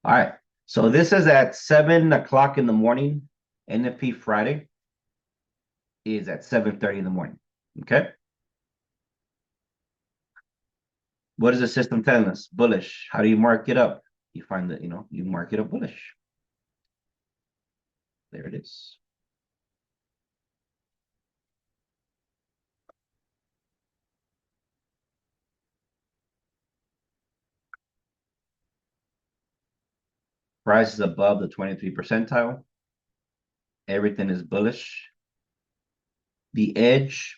All right. So this is at 7 o'clock in the morning. NFP Friday is at 7:30 in the morning. Okay. What is the system telling us? Bullish. How do you mark it up? You find that, you mark it up bullish. There it is. Price is above the 23 percentile. Everything is bullish. The edge,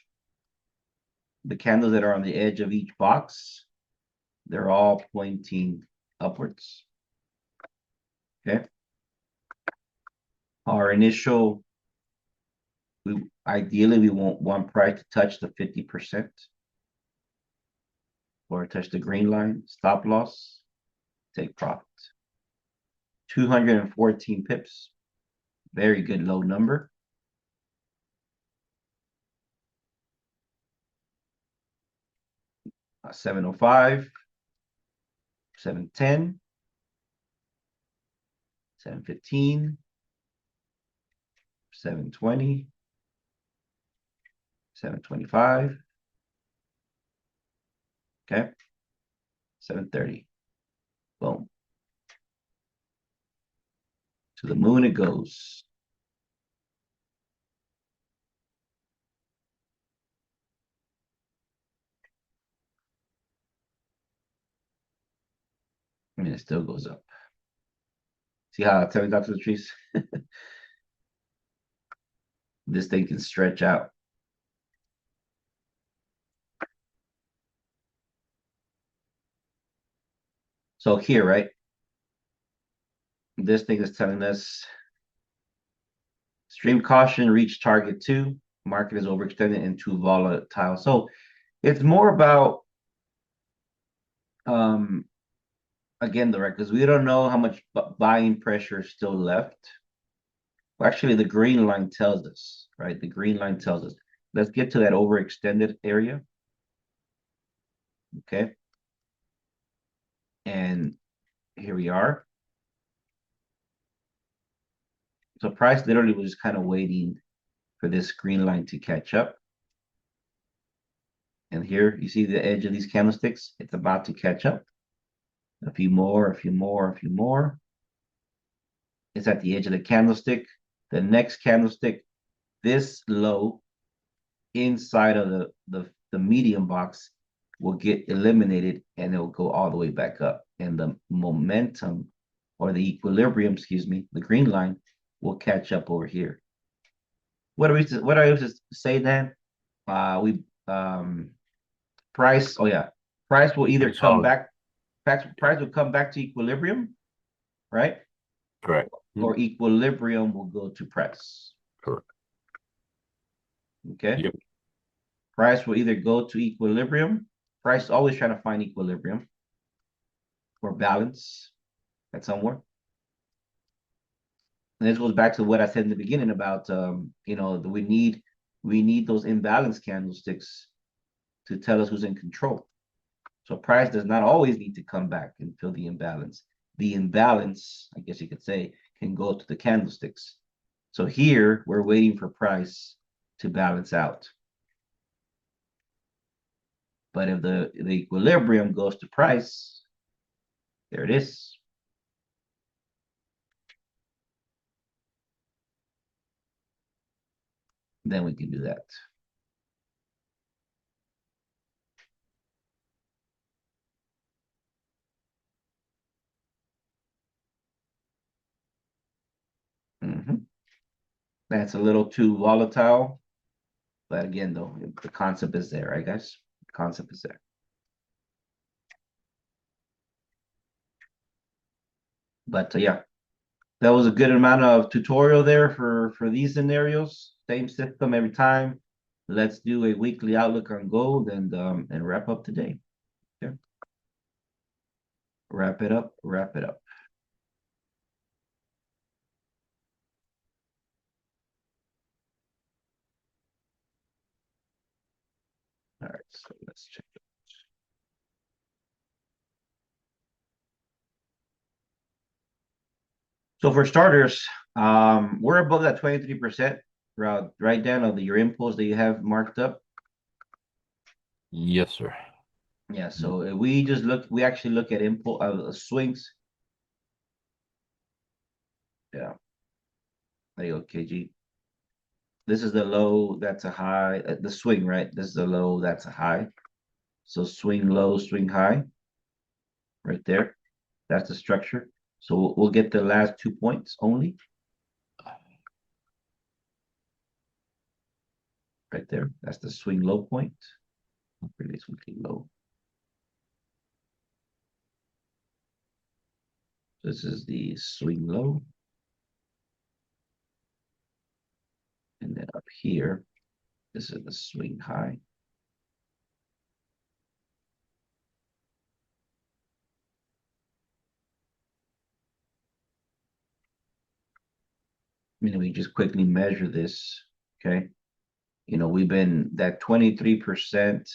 the candles that are on the edge of each box, they're all pointing upwards. Okay. Our initial, ideally we want price to touch the 50% or touch the green line. Stop loss, take profit. 214 pips. Very good low number. Uh, 705, 710, 715, 720, 725. Okay. 730. Boom. To the moon it goes. I mean, it still goes up. See how I tell you Dr. Latrice? This thing can stretch out. So here, right? This thing is telling us extreme caution, reach target 2. Market is overextended and too volatile. So it's more about again the records. We don't know how much buying pressure is still left. Well, actually, the green line tells us, right? The green line tells us. Let's get to that overextended area. Okay. And here we are. So price literally was just kind of waiting for this green line to catch up. And here you see the edge of these candlesticks. It's about to catch up. A few more, a few more, a few more. It's at the edge of the candlestick. The next candlestick, this low inside of the medium box will get eliminated and it'll go all the way back up. And the momentum or the equilibrium, excuse me, the green line will catch up over here. What do I used to say then? We price, oh yeah, price will either come back, price will come back to equilibrium, right? Correct. Or equilibrium will go to price. Correct. Okay. Yep. Price will either go to equilibrium. Price is always trying to find equilibrium or balance at somewhere. And this goes back to what I said in the beginning about we need those imbalance candlesticks to tell us who's in control. So price does not always need to come back and fill the imbalance. The imbalance, I guess you could say, can go to the candlesticks. So here we're waiting for price to balance out. But if the equilibrium goes to price, there it is. Then we can do that. That's a little too volatile. But again, though, the concept is there, right, guys? The concept is there. But yeah, that was a good amount of tutorial there for these scenarios. Same system every time. Let's do a weekly outlook on gold and wrap up today. Yeah. Wrap it up, wrap it up. All right, so let's check it. So for starters, we're above that 23% right down of your impulse that you have marked up. Yes, sir. Yeah, so if we just look, we actually look at input swings. Yeah, there you go, KG. This is the low, that's a high, the swing, right? This is the low, that's a high. So swing low, swing high, right there. That's the structure. So we'll get the last 2 points only, right there. That's the swing low point. Previous weekly low. This is the swing low. And then up here, this is the swing high. We just quickly measure this, okay? We've been that 23%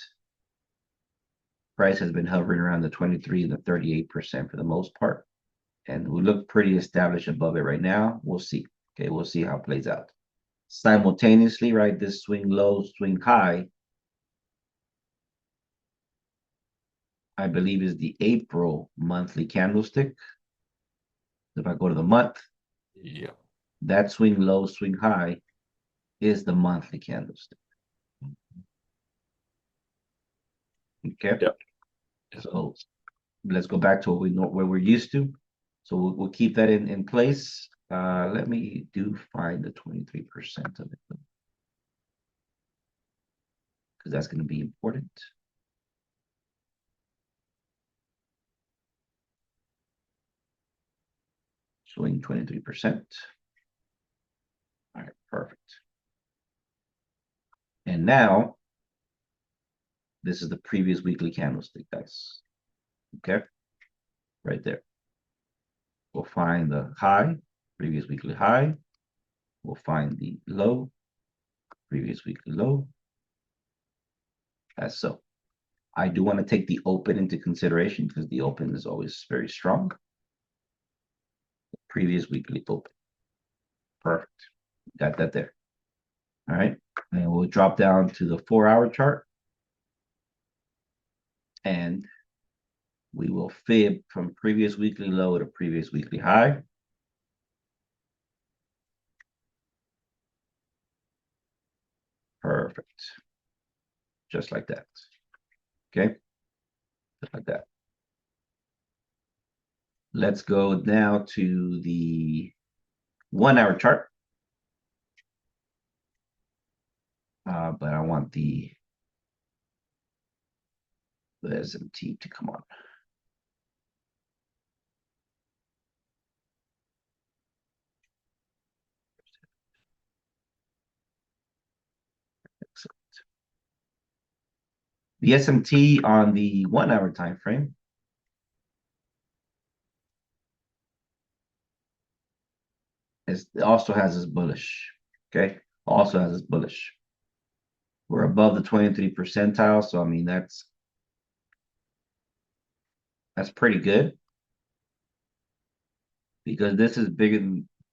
price has been hovering around the 23 and the 38% for the most part. And we look pretty established above it right now. We'll see. Okay, we'll see how it plays out. Simultaneously, right, this swing low, swing high, I believe is the April monthly candlestick. If I go to the month, Yeah. that swing low, swing high is the monthly candlestick. Okay. Yep. So let's go back to what we know where we're used to. So we'll keep that in place. Let me find the 23% of it because that's going to be important. Swing 23%. All right, perfect. And now this is the previous weekly candlestick, guys. Okay, right there. We'll find the high, previous weekly high. We'll find the low, previous weekly low. As so. I do want to take the open into consideration because the open is always very strong. Previous weekly open. Perfect. Got that there. All right. And we'll drop down to the 4-hour chart. And we will fib from previous weekly low to previous weekly high. Perfect. Just like that. Okay. Just like that. Let's go now to the 1-hour chart. But I want the SMT to come on. Excellent. The SMT on the 1-hour time frame also has this bullish. Okay, also has this bullish. We're above the 23 percentile, so I mean that's pretty good because this is bigger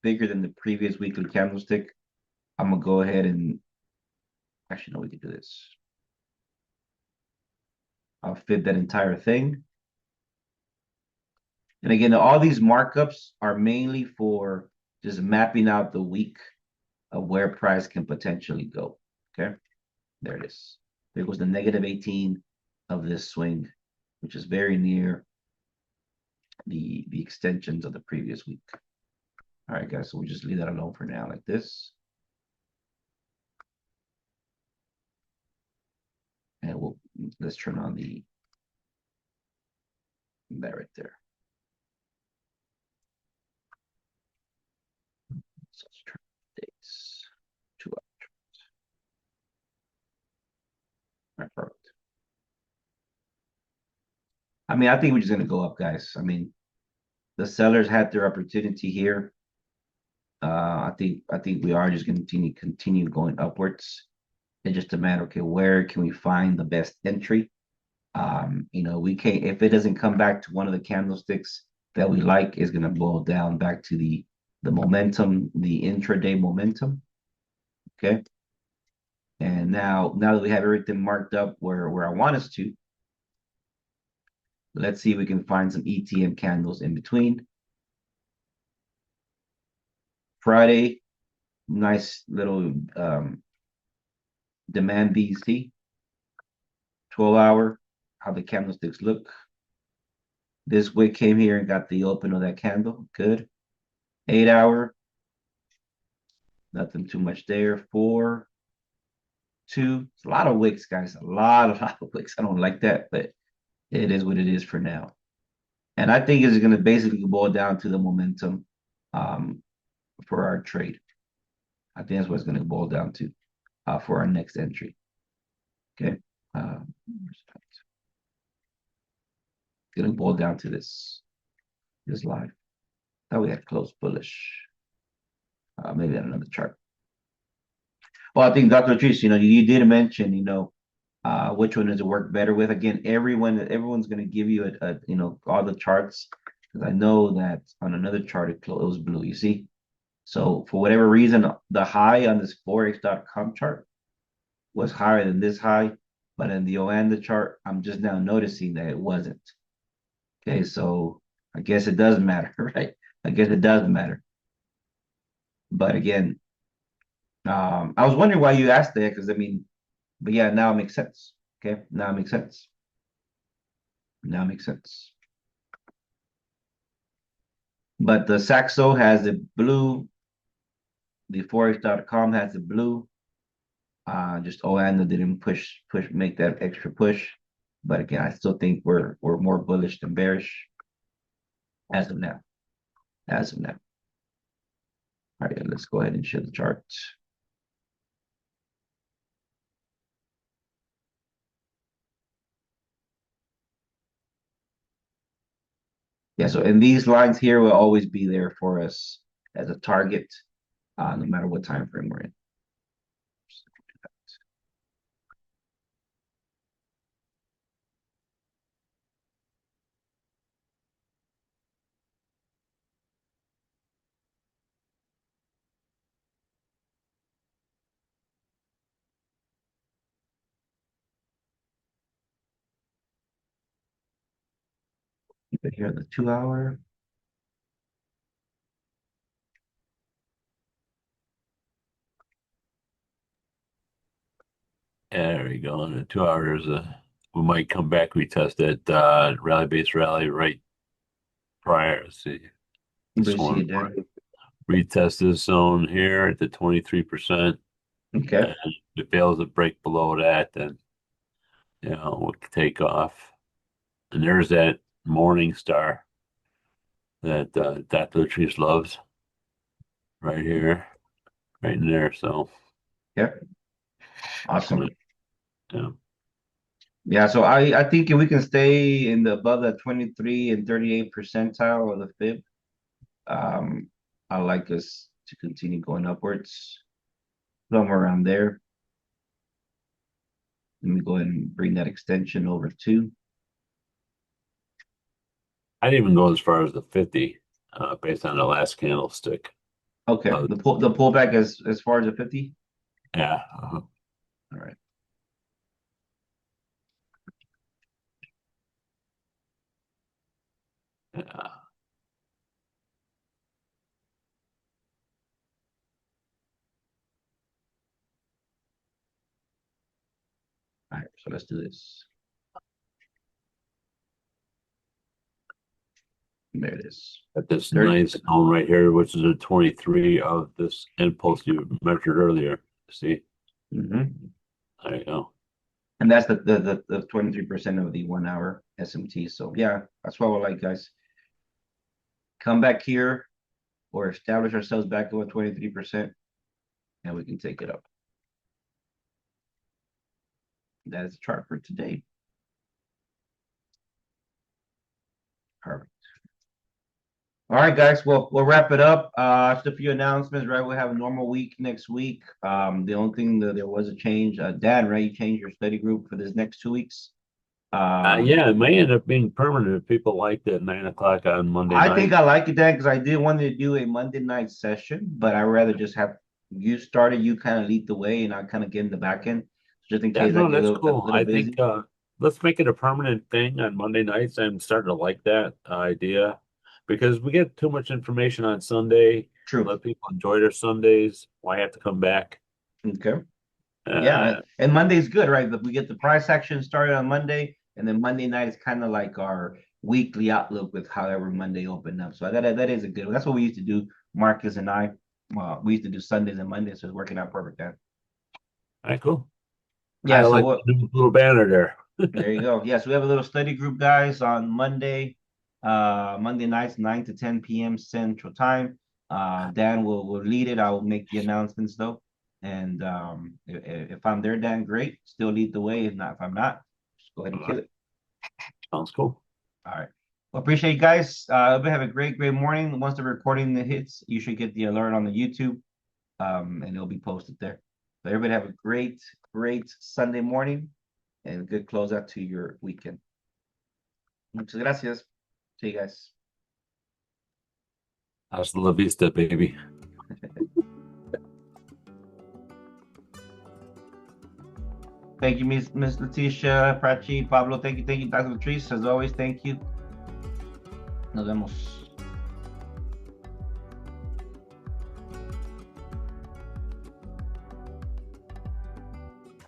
than the previous weekly candlestick. I'm gonna go ahead and actually no, we can do this. I'll fit that entire thing. And again, all these markups are mainly for just mapping out the week of where price can potentially go. Okay, there it is. There goes the negative 18 of this swing, which is very near the extensions of the previous week. All right, guys, so we'll just leave that alone for now like this. And let's turn on that right there. So let's turn dates 2 hours. All right, perfect. I mean, I think we're just gonna go up, guys. I mean, the sellers had their opportunity here. I think we are just going to continue going upwards. It's just a matter, okay, where can we find the best entry? We can't if it doesn't come back to one of the candlesticks that we like, is going to boil down back to the momentum, the intraday momentum. Okay. And now that we have everything marked up where I want us to, Let's see if we can find some ETM candles in between. Friday, nice little demand BC, 12-hour, how the candlesticks look. This wick came here and got the open of that candle. Good. 8-hour, nothing too much there. 4, 2. It's a lot of wicks, guys. A lot of wicks. I don't like that, but it is what it is for now. And I think it's going to basically boil down to the momentum um, for our trade. I think that's what it's going to boil down to for our next entry. Okay. Going to boil down to this live. Thought we had close bullish. Maybe on another chart. Well, I think Dr. Patrice, you did mention, which one does it work better with? Again, everyone's going to give you all the charts because I know that on another chart it was blue. You see, so for whatever reason, the high on this forex.com chart was higher than this high, but in the Oanda chart, I'm just now noticing that it wasn't. Okay, so I guess it does matter, right? I guess it does matter. But again, I was wondering why you asked that because but yeah, now it makes sense. Okay, now it makes sense. Now it makes sense. But the Saxo has the blue. The Forex.com has the blue. Just Oanda didn't make that extra push. But again, I still think we're more bullish than bearish as of now. As of now. All right, let's go ahead and show the chart. Yeah, so and these lines here will always be there for us as a target, no matter what time frame we're in. Keep it here on the 2-hour. There we go. In the 2 hours, we might come back. We test that rally base rally right prior. Let's see. This We see one it there. retest this zone here at the 23%. Okay. And if it fails to break below that, then we can take off. And there's that morning star that Dr. Latrice loves right here, right in there. So Yep. Awesome. Yeah. Yeah, so I think if we can stay in the above that 23 and 38 percentile of the fib, I like us to continue going upwards, somewhere around there. Let me go ahead and bring that extension over to. I didn't even go as far as the 50, based on the last candlestick. Okay, the pullback as far as the 50. Yeah. All right. Yeah. All right, so let's do this. There it is. At this 30. nice zone right here, which is a 23 of this impulse you measured earlier. See? Mm-hmm. There you go. And that's the 23% of the 1-hour SMT. So yeah, that's what we like, guys. Come back here or establish ourselves back to a 23%, and we can take it up. That is the chart for today. Perfect. All right, guys. Well, we'll wrap it up. Just a few announcements, right? We'll have a normal week next week. The only thing that there was a change, Dan, right? You changed your study group for this next 2 weeks. Yeah, it may end up being permanent if people like that 9 o'clock on Monday I night. think I like it, Dan, because I did want to do a Monday night session, but I rather just have you start it, you kind of lead the way, and I kind of get in the back end, just in Yeah, case I no, get that's a cool. little I think busy. let's make it a permanent thing on Monday nights. I'm starting to like that idea because we get too much information on Sunday. True. Let people enjoy their Sundays. Why have to come back? Okay. Yeah, Uh, and Monday's good, right? We get the price action started on Monday, and then Monday night is kind of like our weekly outlook with however Monday opened up. So that is a good one. That's what we used to do, Marcus and I. We used to do Sundays and Mondays, so it's working out perfect then. all right, cool. Yeah, I so like what the new little banner there. there you go. Yes, we have a little study group, guys, on Monday nights, 9 to 10 p.m. Central Time. Dan will lead it. I will make the announcements though. And if I'm there, Dan, great. Still lead the way. If I'm not, just go ahead and All right, kill it. sounds cool. All right. Well, appreciate you guys. Everybody have a great morning. Once the recording hits, you should get the alert on the YouTube, and it'll be posted there. So everybody have a great Sunday morning and good closeout to your weekend. Muchas gracias. See you guys. Hasta la vista, baby. Thank you, Miss Leticia, Prachi, Pablo. Thank you, Dr. Latrice. As always, thank you. Nos vemos.